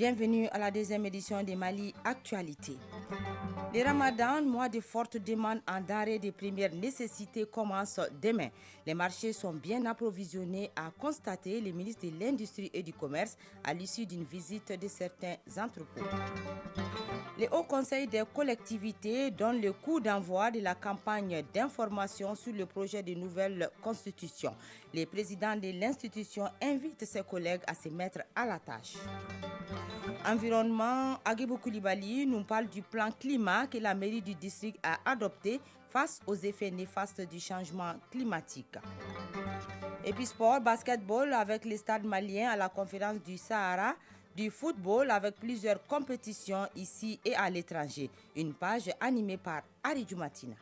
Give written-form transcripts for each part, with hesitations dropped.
Bienvenue à la deuxième édition des Mali Actualité. Le Ramadan, mois de forte demande en denrées de première nécessité, commence demain. Les marchés sont bien approvisionnés, a constaté le ministre de l'Industrie et du Commerce à l'issue d'une visite de certains entrepôts. Le Haut Conseil des collectivités donne le coup d'envoi de la campagne d'information sur le projet de nouvelle constitution. Le président de l'institution invite ses collègues à se mettre à la tâche. Environnement, Agibou Koulibaly nous parle du plan climat que la mairie du district a adopté face aux effets néfastes du changement climatique. Et puis sport, basketball avec les stades maliens à la conférence du Sahara, du football avec plusieurs compétitions ici et à l'étranger. Une page animée par Ari Djumatina.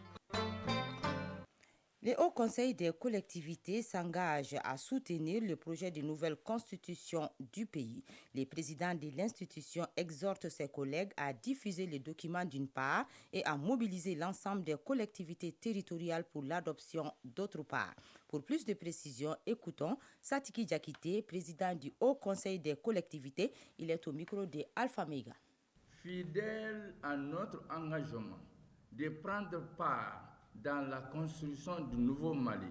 Le Haut Conseil des collectivités s'engage à soutenir le projet de nouvelle constitution du pays. Le président de l'institution exhorte ses collègues à diffuser les documents d'une part et à mobiliser l'ensemble des collectivités territoriales pour l'adoption d'autre part. Pour plus de précisions, écoutons Satiki Diakité, président du Haut Conseil des collectivités. Il est au micro de Alpha Mega. Fidèle à notre engagement de prendre part dans la construction du nouveau Mali,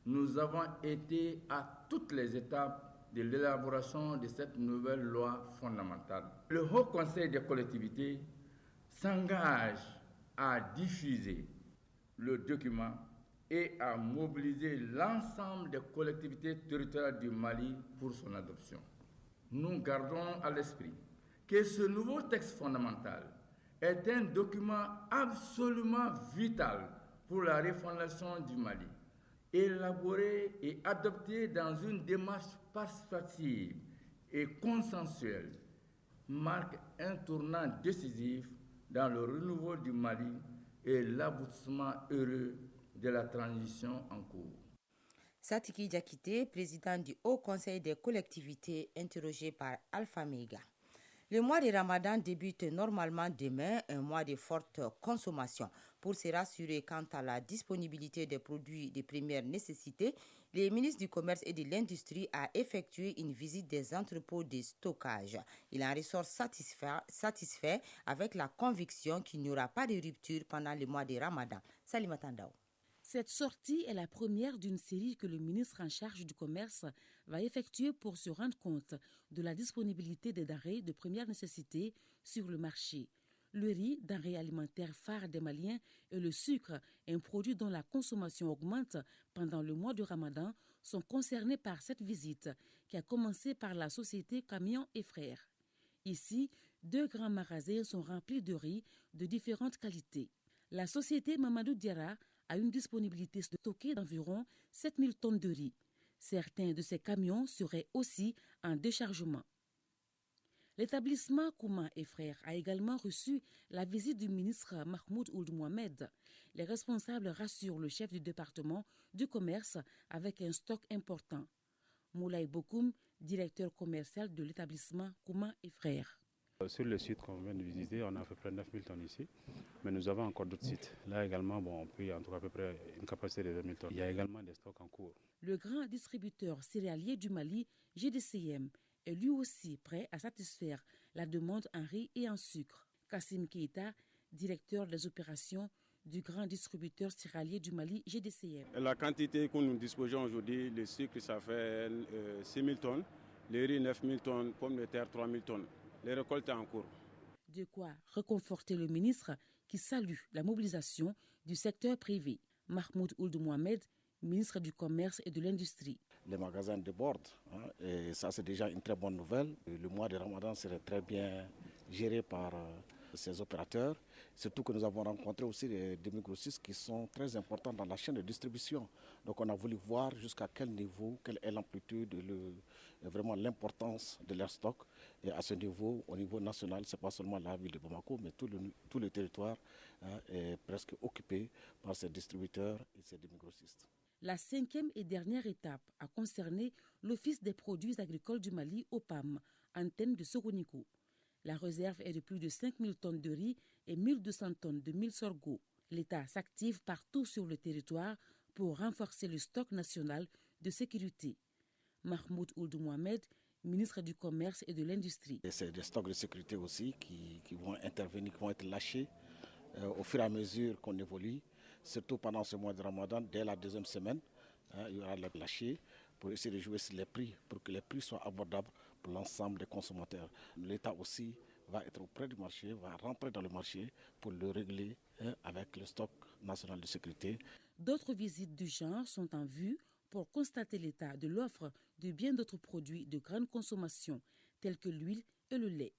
nous avons été à toutes les étapes de l'élaboration de cette nouvelle loi fondamentale. Le Haut Conseil des collectivités s'engage à diffuser le document et à mobiliser l'ensemble des collectivités territoriales du Mali pour son adoption. Nous gardons à l'esprit que ce nouveau texte fondamental est un document absolument vital pour la refondation du Mali, élaboré et adopté dans une démarche participative et consensuelle, marque un tournant décisif dans le renouveau du Mali et l'aboutissement heureux de la transition en cours. Satiki Diakité, président du Haut Conseil des collectivités, interrogé par Alpha Mega. Le mois de Ramadan débute normalement demain, un mois de forte consommation. Pour se rassurer quant à la disponibilité des produits de première nécessité, le ministre du Commerce et de l'Industrie a effectué une visite des entrepôts de stockage. Il en ressort satisfait avec la conviction qu'il n'y aura pas de rupture pendant le mois de Ramadan. Salima Tandao. Cette sortie est la première d'une série que le ministre en charge du commerce va effectuer pour se rendre compte de la disponibilité des denrées de première nécessité sur le marché. Le riz, denrée alimentaire phare des Maliens, et le sucre, un produit dont la consommation augmente pendant le mois de Ramadan, sont concernés par cette visite qui a commencé par la société Camions et Frères. Ici, 2 grands magasins sont remplis de riz de différentes qualités. La société Mamadou Diarra a une disponibilité stockée d'environ 7000 tonnes de riz. Certains de ces camions seraient aussi en déchargement. L'établissement Kouma et Frères a également reçu la visite du ministre Mahmoud Ould Mohamed. Les responsables rassurent le chef du département du commerce avec un stock important. Moulay Bokoum, directeur commercial de l'établissement Kouma et Frères. Sur le site qu'on vient de visiter, on a à peu près 9000 tonnes ici, mais nous avons encore d'autres sites. Là également, on peut en trouver à peu près une capacité de 2000 tonnes. Il y a également des stocks en cours. Le grand distributeur céréalier du Mali, GDCM, est lui aussi prêt à satisfaire la demande en riz et en sucre. Kassim Keita, directeur des opérations du grand distributeur céréalier du Mali, GDCM. La quantité que nous disposons aujourd'hui, le sucre, ça fait 6000 tonnes, le riz 9000 tonnes, pommes de terre 3000 tonnes. Les récoltes en cours. De quoi réconforter le ministre qui salue la mobilisation du secteur privé. Mahmoud Ould Mohamed, ministre du Commerce et de l'Industrie. Les magasins débordent, et ça c'est déjà une très bonne nouvelle. Le mois de Ramadan serait très bien géré par ces opérateurs, surtout que nous avons rencontré aussi des grossistes qui sont très importants dans la chaîne de distribution. Donc on a voulu voir jusqu'à quel niveau, quelle est l'amplitude, vraiment l'importance de leur stock. Et à ce niveau, au niveau national, ce n'est pas seulement la ville de Bamako, mais tout le territoire est presque occupé par ces distributeurs et ces demi-grossistes. La 5e et dernière étape a concerné l'Office des produits agricoles du Mali, OPAM, antenne de Sogoniko. La réserve est de plus de 5000 tonnes de riz et 1200 tonnes de mil sorgho. L'État s'active partout sur le territoire pour renforcer le stock national de sécurité. Mahmoud Ould Mohamed, ministre du Commerce et de l'Industrie. C'est des stocks de sécurité aussi qui vont intervenir, qui vont être lâchés au fur et à mesure qu'on évolue, surtout pendant ce mois de Ramadan, dès la deuxième semaine, il y aura le lâcher pour essayer de jouer sur les prix, pour que les prix soient abordables pour l'ensemble des consommateurs. L'État aussi va être auprès du marché, va rentrer dans le marché pour le régler avec le stock national de sécurité. D'autres visites du genre sont en vue pour constater l'état de l'offre de bien d'autres produits de grande consommation, tels que l'huile et le lait.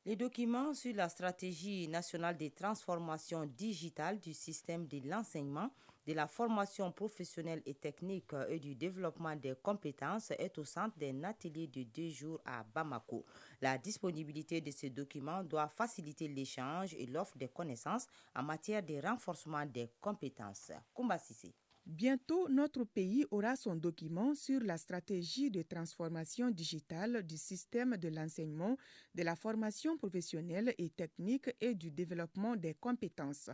Les documents sur la stratégie nationale des transformations digitales du système de l'enseignement, de la formation professionnelle et technique et du développement des compétences est au centre d'un atelier de 2 jours à Bamako. La disponibilité de ces documents doit faciliter l'échange et l'offre de connaissances en matière de renforcement des compétences. Koumba Sissi. Bientôt, notre pays aura son document sur la stratégie de transformation digitale du système de l'enseignement, de la formation professionnelle et technique et du développement des compétences.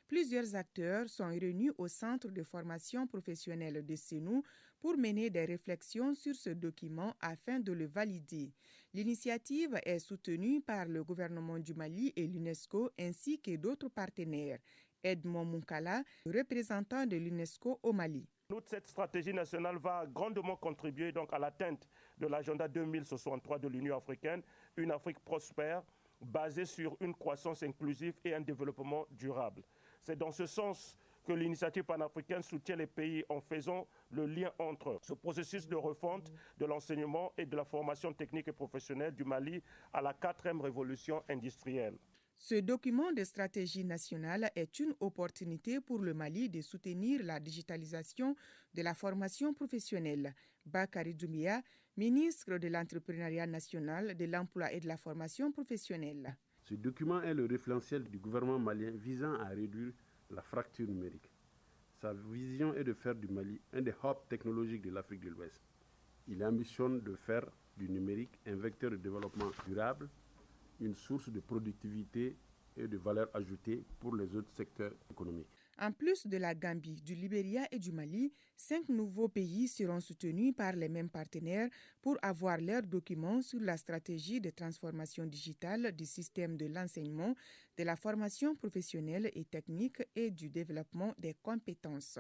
Plusieurs acteurs sont réunis au Centre de formation professionnelle de Sénou pour mener des réflexions sur ce document afin de le valider. L'initiative est soutenue par le gouvernement du Mali et l'UNESCO ainsi que d'autres partenaires. Edmond Moukala, représentant de l'UNESCO au Mali. Cette stratégie nationale va grandement contribuer donc à l'atteinte de l'agenda 2063 de l'Union africaine, une Afrique prospère, basée sur une croissance inclusive et un développement durable. C'est dans ce sens que l'initiative panafricaine soutient les pays en faisant le lien entre ce processus de refonte de l'enseignement et de la formation technique et professionnelle du Mali à la 4e révolution industrielle. Ce document de stratégie nationale est une opportunité pour le Mali de soutenir la digitalisation de la formation professionnelle. Bakary Doumbia, ministre de l'Entrepreneuriat national, de l'Emploi et de la formation professionnelle. Ce document est le référentiel du gouvernement malien visant à réduire la fracture numérique. Sa vision est de faire du Mali un des hubs technologiques de l'Afrique de l'Ouest. Il ambitionne de faire du numérique un vecteur de développement durable, une source de productivité et de valeur ajoutée pour les autres secteurs économiques. En plus de la Gambie, du Libéria et du Mali, 5 nouveaux pays seront soutenus par les mêmes partenaires pour avoir leurs documents sur la stratégie de transformation digitale du système de l'enseignement, de la formation professionnelle et technique et du développement des compétences.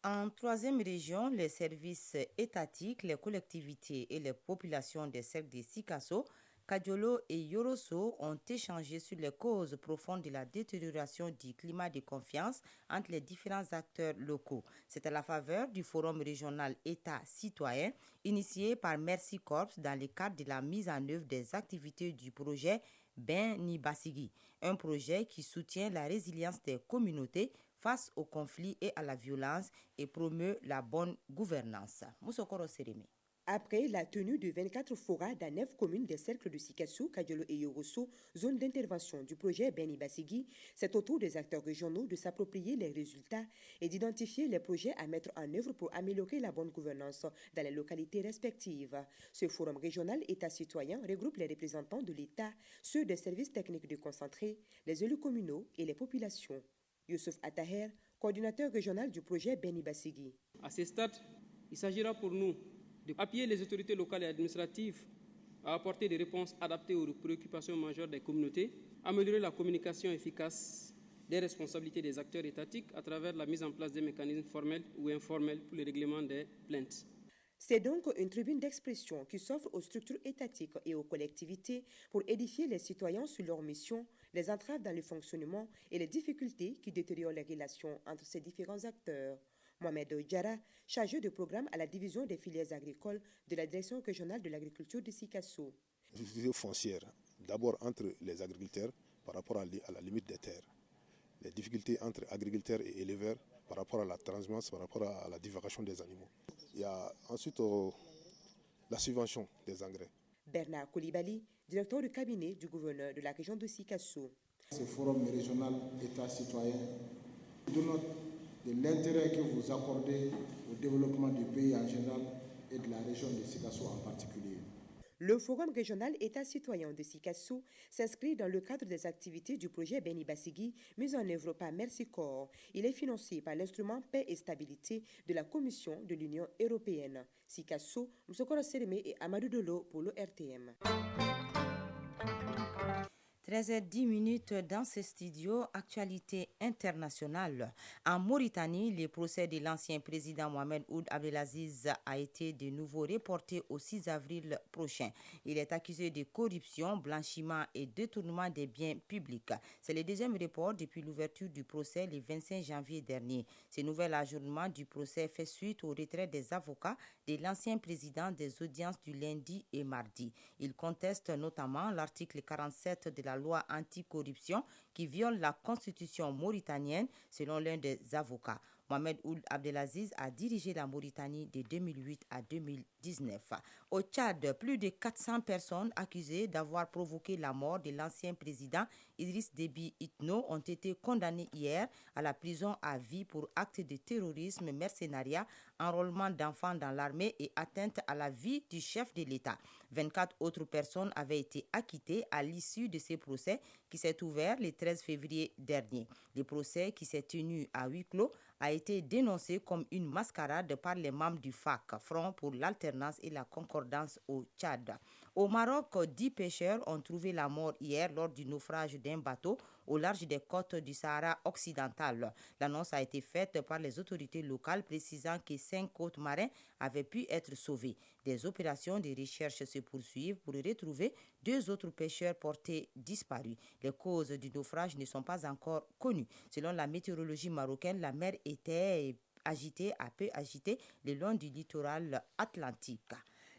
En 3e région, les services étatiques, les collectivités et les populations des cercles de Sikasso, Kadiolo et Yorosso ont échangé sur les causes profondes de la détérioration du climat de confiance entre les différents acteurs locaux. C'est à la faveur du forum régional État-Citoyen initié par Merci Corps dans le cadre de la mise en œuvre des activités du projet Beni Basigi, un projet qui soutient la résilience des communautés face aux conflits et à la violence et promeut la bonne gouvernance. Moussokoro Seremi. Après la tenue de 24 forats dans 9 communes des cercles de Sikasso, Kadiolo et Yorosso, zone d'intervention du projet Beni Basigi, c'est au tour des acteurs régionaux de s'approprier les résultats et d'identifier les projets à mettre en œuvre pour améliorer la bonne gouvernance dans les localités respectives. Ce forum régional État-citoyen regroupe les représentants de l'État, ceux des services techniques déconcentrés, les élus communaux et les populations. Youssouf Attaher, coordinateur régional du projet Beni Basigi. À ce stade, il s'agira pour nous d'appuyer les autorités locales et administratives à apporter des réponses adaptées aux préoccupations majeures des communautés, améliorer la communication efficace des responsabilités des acteurs étatiques à travers la mise en place des mécanismes formels ou informels pour le règlement des plaintes. C'est donc une tribune d'expression qui s'offre aux structures étatiques et aux collectivités pour édifier les citoyens sur leur mission, les entraves dans le fonctionnement et les difficultés qui détériorent les relations entre ces différents acteurs. Mohamed Ojara, chargé de programme à la division des filières agricoles de la direction régionale de l'agriculture de Sikasso. Les difficultés foncières, d'abord entre les agriculteurs par rapport à la limite des terres. Les difficultés entre agriculteurs et éleveurs par rapport à la transhumance, par rapport à la divagation des animaux. Il y a ensuite la subvention des engrais. Bernard Koulibaly, directeur du cabinet du gouverneur de la région de Sikasso. Ce forum régional État-citoyen donne de l'intérêt que vous accordez au développement du pays en général et de la région de Sikasso en particulier. Le Forum régional État citoyen de Sikasso s'inscrit dans le cadre des activités du projet Beni Bassigui mis en œuvre par Mercy Corps. Il est financé par l'instrument Paix et Stabilité de la Commission de l'Union européenne. Sikasso, Msokoro Sereme et Amadou Dolo pour le RTM. 13h10 dans ce studio, actualité internationale. En Mauritanie, le procès de l'ancien président Mohamed Ould Abdelaziz a été de nouveau reporté au 6 avril prochain. Il est accusé de corruption, blanchiment et détournement des biens publics. C'est le deuxième report depuis l'ouverture du procès le 25 janvier dernier. Ce nouvel ajournement du procès fait suite au retrait des avocats de l'ancien président des audiences du lundi et mardi. Il conteste notamment l'article 47 de la loi anticorruption qui viole la constitution mauritanienne selon l'un des avocats. Mohamed Ould Abdelaziz a dirigé la Mauritanie de 2008 à 2019. Au Tchad, plus de 400 personnes accusées d'avoir provoqué la mort de l'ancien président Idriss Déby Itno ont été condamnées hier à la prison à vie pour actes de terrorisme, mercenariat, enrôlement d'enfants dans l'armée et atteinte à la vie du chef de l'État. 24 autres personnes avaient été acquittées à l'issue de ces procès qui s'est ouvert le 13 février dernier. Le procès qui s'est tenu à huis clos a été dénoncé comme une mascarade par les membres du FAC, Front pour l'alternance et la concordance au Tchad. Au Maroc, 10 pêcheurs ont trouvé la mort hier lors du naufrage d'un bateau au large des côtes du Sahara occidental. L'annonce a été faite par les autorités locales précisant que 5 côtes marins avaient pu être sauvées. Des opérations de recherche se poursuivent pour retrouver 2 autres pêcheurs portés disparus. Les causes du naufrage ne sont pas encore connues. Selon la météorologie marocaine, la mer était agitée, un peu agitée, le long du littoral atlantique.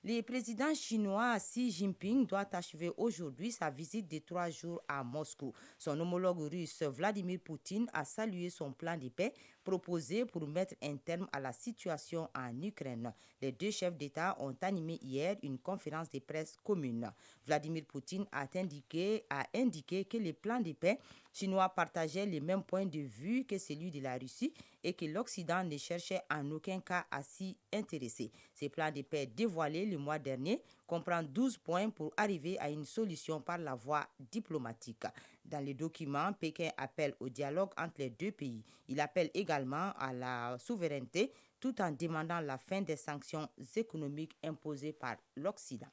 Le président chinois Xi Jinping doit achever aujourd'hui sa visite de 3 jours à Moscou. Son homologue russe Vladimir Poutine a salué son plan de paix proposé pour mettre un terme à la situation en Ukraine. Les 2 chefs d'État ont animé hier une conférence de presse commune. Vladimir Poutine a indiqué que le plan de paix chinois partageait les mêmes points de vue que celui de la Russie et que l'Occident ne cherchait en aucun cas à s'y intéresser. Ce plan de paix dévoilé le mois dernier comprend 12 points pour arriver à une solution par la voie diplomatique. Dans le document, Pékin appelle au dialogue entre les 2 pays. Il appelle également à la souveraineté tout en demandant la fin des sanctions économiques imposées par l'Occident.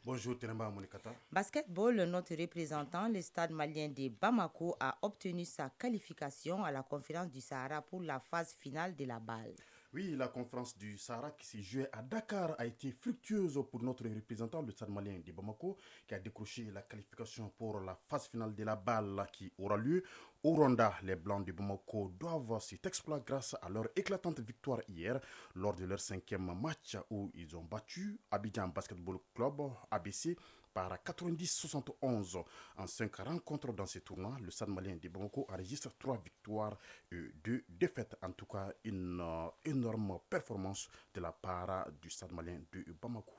Bonjour Teremba Monikata. Basketball, notre représentant, le stade malien de Bamako, a obtenu sa qualification à la conférence du Sahara pour la phase finale de la balle. Oui, la conférence du Sahara qui s'est jouée à Dakar a été fructueuse pour notre représentant, le stade malien de Bamako, qui a décroché la qualification pour la phase finale de la balle qui aura lieu au Rwanda. Les Blancs de Bamako doivent cet exploit grâce à leur éclatante victoire hier lors de leur 5e match où ils ont battu Abidjan Basketball Club, ABC, par 90-71 en 5 rencontres dans ce tournoi. Le stade malien de Bamako enregistre 3 victoires et 2 défaites. En tout cas, une énorme performance de la part du stade malien de Bamako.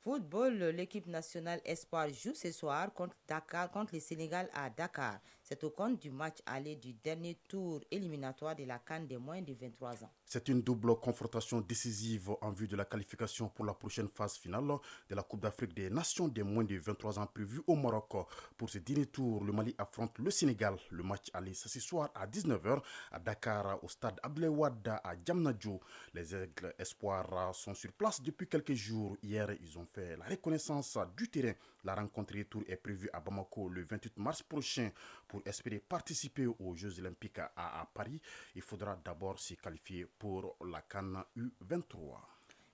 Football, l'équipe nationale Espoir joue ce soir contre le Sénégal à Dakar. C'est au compte du match aller du dernier tour éliminatoire de la CAN des moins de 23 ans. C'est une double confrontation décisive en vue de la qualification pour la prochaine phase finale de la Coupe d'Afrique des Nations des moins de 23 ans prévue au Maroc. Pour ce dernier tour, le Mali affronte le Sénégal. Le match aller ce soir à 19h à Dakar au stade Abdoulaye Wade à Diamniadio. Les Aigles Espoirs sont sur place depuis quelques jours. Hier, ils ont fait la reconnaissance du terrain. La rencontre retour est prévue à Bamako le 28 mars prochain. Pour espérer participer aux Jeux Olympiques à Paris, il faudra d'abord se qualifier pour la CAN U23.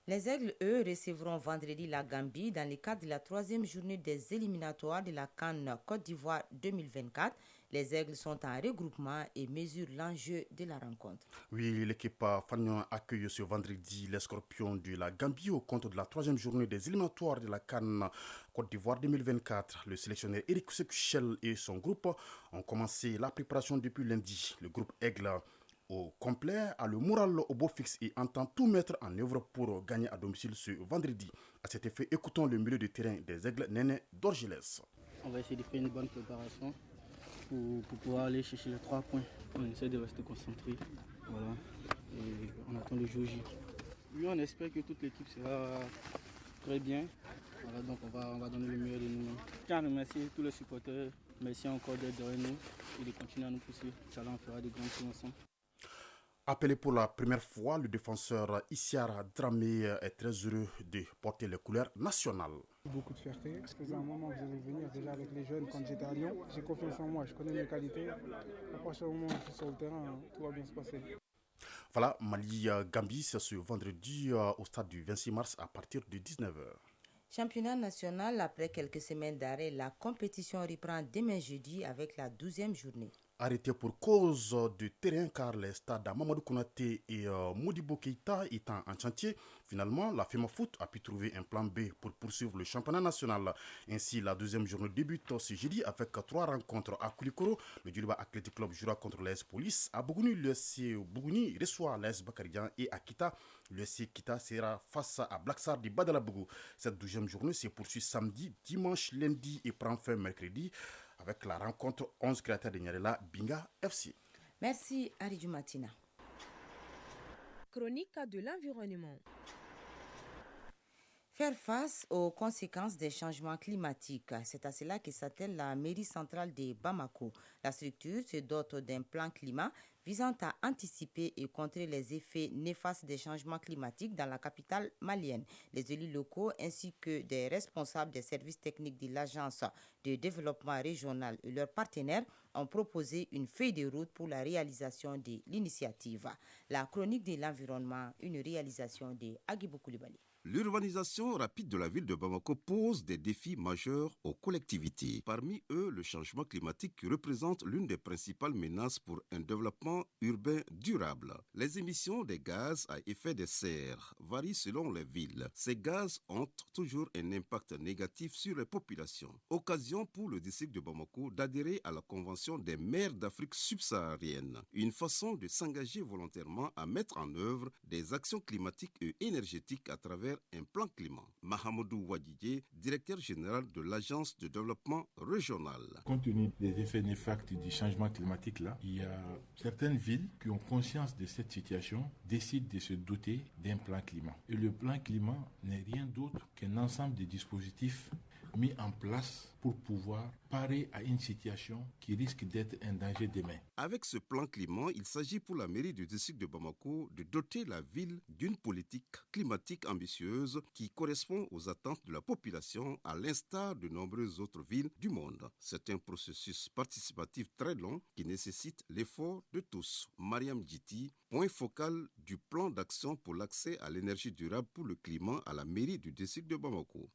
Les Aigles, eux, recevront vendredi la Gambie dans le cadre de la 3e journée des éliminatoires de la CAN Côte d'Ivoire 2024. Les Aigles sont en regroupement et mesurent l'enjeu de la rencontre. Oui, l'équipe Fagnon accueille ce vendredi les Scorpions de la Gambie au compte de la 3e journée des éliminatoires de la CAN Côte d'Ivoire 2024. Le sélectionneur Eric Sekuchel et son groupe ont commencé la préparation depuis lundi. Le groupe Aigle au complet a le moral au beau fixe et entend tout mettre en œuvre pour gagner à domicile ce vendredi. À cet effet, écoutons le milieu de terrain des Aigles, Néné Dorgiles. On va essayer de faire une bonne préparation pour pouvoir aller chercher les 3 points. On essaie de rester concentré Voilà. Et on attend le jour J. Oui, on espère que toute l'équipe sera très bien. Voilà, donc on va donner le meilleur de nous-mêmes. Je tiens à remercier tous les supporters. Merci encore d'être derrière nous et de continuer à nous pousser. Inch'Allah, on fera des grands choses ensemble. Appelé pour la première fois, le défenseur Issiara Dramé est très heureux de porter les couleurs nationales. Beaucoup de fierté. Ça faisait un moment que je devais venir déjà avec les jeunes quand j'étais à Lyon. J'ai confiance en moi, je connais mes qualités. À partir du moment où je suis sur le terrain, tout va bien se passer. Voilà, Mali-Gambie, c'est ce vendredi au stade du 26 mars à partir de 19h. Championnat national, après quelques semaines d'arrêt, la compétition reprend demain jeudi avec la 12e journée. Arrêté pour cause de terrain car les stades Mamadou Konaté et Modibo Keïta étant en chantier, finalement la FEMAFOOT a pu trouver un plan B pour poursuivre le championnat national. Ainsi, la deuxième journée débute ce jeudi avec 3 rencontres à Koulikoro. Le Djoliba Athletic Club jouera contre l'AS Police. À Bougouni, le SC Bougouni reçoit l'AS Bakarijan et à Kita, le SC Kita sera face à Blacksar de Badalabougou. Cette 12e journée se poursuit samedi, dimanche, lundi et prend fin mercredi avec la rencontre 11 créateurs de Nyarela Binga FC. Merci Aridou Matina. Chronique de l'environnement. Faire face aux conséquences des changements climatiques, c'est à cela que s'attelle la mairie centrale de Bamako. La structure se dote d'un plan climat visant à anticiper et contrer les effets néfastes des changements climatiques dans la capitale malienne. Les élus locaux ainsi que des responsables des services techniques de l'Agence de développement régional et leurs partenaires ont proposé une feuille de route pour la réalisation de l'initiative. La chronique de l'environnement, une réalisation de Agibou Koulibaly. L'urbanisation rapide de la ville de Bamako pose des défis majeurs aux collectivités. Parmi eux, le changement climatique qui représente l'une des principales menaces pour un développement urbain durable. Les émissions des gaz à effet de serre varient selon les villes. Ces gaz ont toujours un impact négatif sur les populations. Occasion pour le district de Bamako d'adhérer à la Convention des maires d'Afrique subsaharienne, une façon de s'engager volontairement à mettre en œuvre des actions climatiques et énergétiques à travers un plan climat. Mahamadou Wadidje, directeur général de l'Agence de développement régional. Compte tenu des effets néfastes du changement climatique, il y a certaines villes qui ont conscience de cette situation, décident de se doter d'un plan climat. Et le plan climat n'est rien d'autre qu'un ensemble de dispositifs mis en place pour pouvoir parer à une situation qui risque d'être un danger demain. Avec ce plan climat, il s'agit pour la mairie du district de Bamako de doter la ville d'une politique climatique ambitieuse qui correspond aux attentes de la population à l'instar de nombreuses autres villes du monde. C'est un processus participatif très long qui nécessite l'effort de tous. Mariam Djiti, point focal du plan d'action pour l'accès à l'énergie durable pour le climat à la mairie du district de Bamako.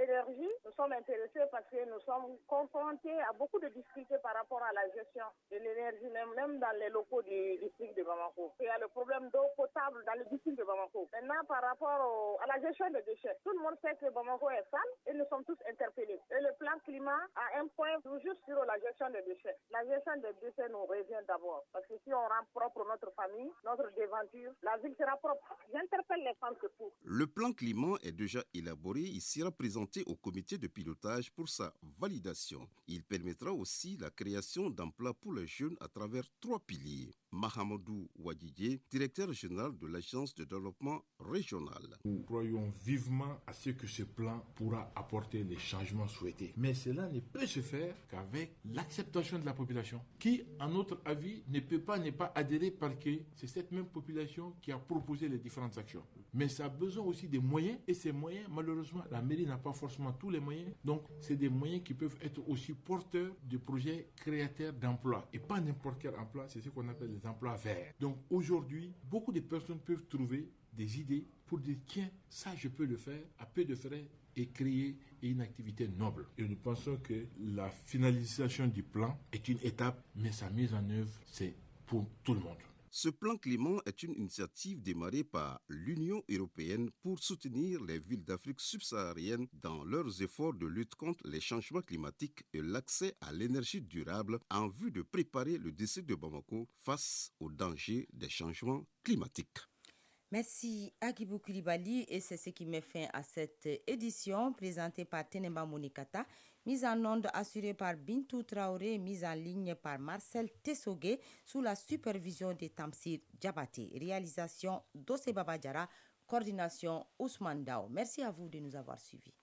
Énergie, nous sommes intéressés parce que nous sommes confrontés à beaucoup de difficultés par rapport à la gestion de l'énergie, même dans les locaux du district de Bamako. Il y a le problème d'eau potable dans le district de Bamako. Maintenant, par rapport à la gestion des déchets, tout le monde sait que Bamako est sale et nous sommes tous interpellés. Et le plan climat a un point toujours sur la gestion des déchets. La gestion des déchets nous revient d'abord parce que si on rend propre notre famille, notre devanture, la ville sera propre. J'interpelle les femmes pour. Le plan climat est déjà élaboré, il sera présenté au comité de pilotage pour sa validation. Il permettra aussi la création d'emplois pour les jeunes à travers 3 piliers. Mahamadou Wadidje, directeur général de l'Agence de développement régional. Nous croyons vivement à ce que ce plan pourra apporter les changements souhaités. Mais cela ne peut se faire qu'avec l'acceptation de la population, qui, à notre avis, ne peut pas adhérer parce que c'est cette même population qui a proposé les différentes actions. Mais ça a besoin aussi des moyens, et ces moyens, malheureusement, la mairie n'a pas forcément tous les moyens. Donc, c'est des moyens qui peuvent être aussi porteurs de projets créateurs d'emplois. Et pas n'importe quel emploi, c'est ce qu'on appelle les emplois verts. Donc, aujourd'hui, beaucoup de personnes peuvent trouver des idées pour dire, tiens, ça, je peux le faire à peu de frais et créer une activité noble. Et nous pensons que la finalisation du plan est une étape, mais sa mise en œuvre, c'est pour tout le monde. Ce plan climat est une initiative démarrée par l'Union européenne pour soutenir les villes d'Afrique subsaharienne dans leurs efforts de lutte contre les changements climatiques et l'accès à l'énergie durable en vue de préparer le district de Bamako face aux dangers des changements climatiques. Merci Agibou Koulibaly et c'est ce qui met fin à cette édition présentée par Tenemba Monikata, mise en onde assurée par Bintou Traoré, mise en ligne par Marcel Tessogué sous la supervision de Tamsir Diabaté. Réalisation Dossé Babadjara, coordination Ousmane Dao. Merci à vous de nous avoir suivis.